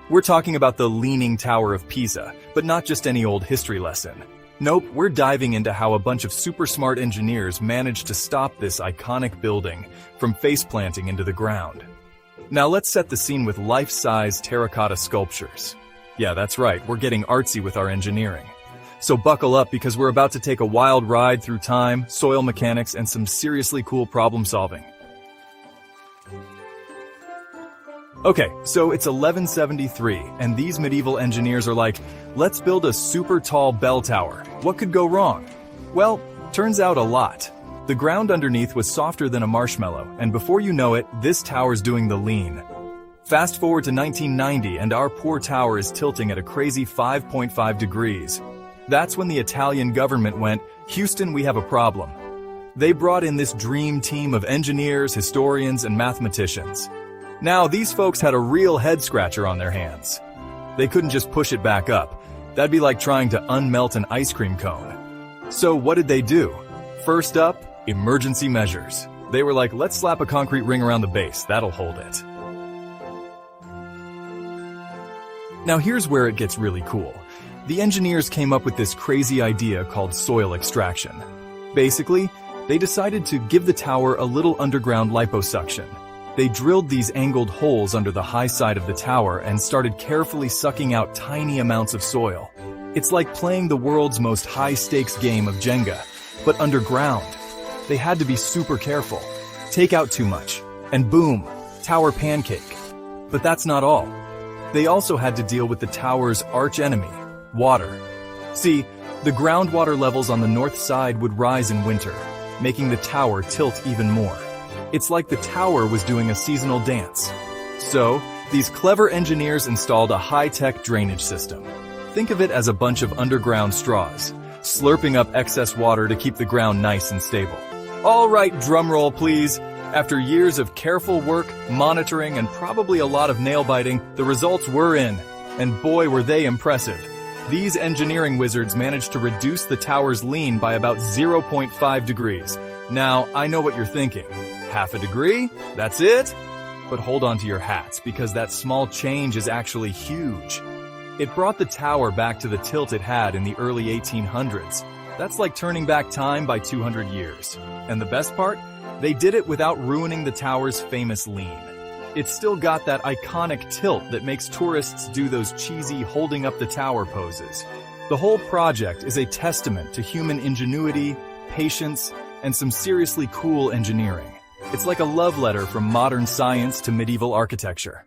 We're talking about the Leaning Tower of Pisa, but not just any old history lesson. Nope, we're diving into how a bunch of super smart engineers managed to stop this iconic building from face-planting into the ground. Now let's set the scene with life-size terracotta sculptures. Yeah, that's right, we're getting artsy with our engineering. So buckle up because we're about to take a wild ride through time, soil mechanics, and some seriously cool problem solving. Okay, so it's 1173, and these medieval engineers are like, let's build a super tall bell tower. What could go wrong? Well, turns out a lot. The ground underneath was softer than a marshmallow, and before you know it, this tower's doing the lean. Fast forward to 1990, and our poor tower is tilting at a crazy 5.5 degrees. That's when the Italian government went, Houston, we have a problem. They brought in this dream team of engineers, historians, and mathematicians. Now, these folks had a real head-scratcher on their hands. They couldn't just push it back up. That'd be like trying to unmelt an ice cream cone. So what did they do? First up, emergency measures. They were like, let's slap a concrete ring around the base. That'll hold it. Now here's where it gets really cool. The engineers came up with this crazy idea called soil extraction. Basically, they decided to give the tower a little underground liposuction. They drilled these angled holes under the high side of the tower and started carefully sucking out tiny amounts of soil. It's like playing the world's most high-stakes game of Jenga, but underground. They had to be super careful. Take out too much, and boom, tower pancake. But that's not all. They also had to deal with the tower's arch-enemy, water. See, the groundwater levels on the north side would rise in winter, making the tower tilt even more. It's like the tower was doing a seasonal dance. So, these clever engineers installed a high-tech drainage system. Think of it as a bunch of underground straws, slurping up excess water to keep the ground nice and stable. All right, drumroll please. After years of careful work, monitoring, and probably a lot of nail-biting, the results were in. And boy, were they impressive. These engineering wizards managed to reduce the tower's lean by about 0.5 degrees. Now, I know what you're thinking. Half a degree? That's it? But hold on to your hats, because that small change is actually huge. It brought the tower back to the tilt it had in the early 1800s. That's like turning back time by 200 years. And the best part? They did it without ruining the tower's famous lean. It's still got that iconic tilt that makes tourists do those cheesy holding up the tower poses. The whole project is a testament to human ingenuity, patience, and some seriously cool engineering. It's like a love letter from modern science to medieval architecture.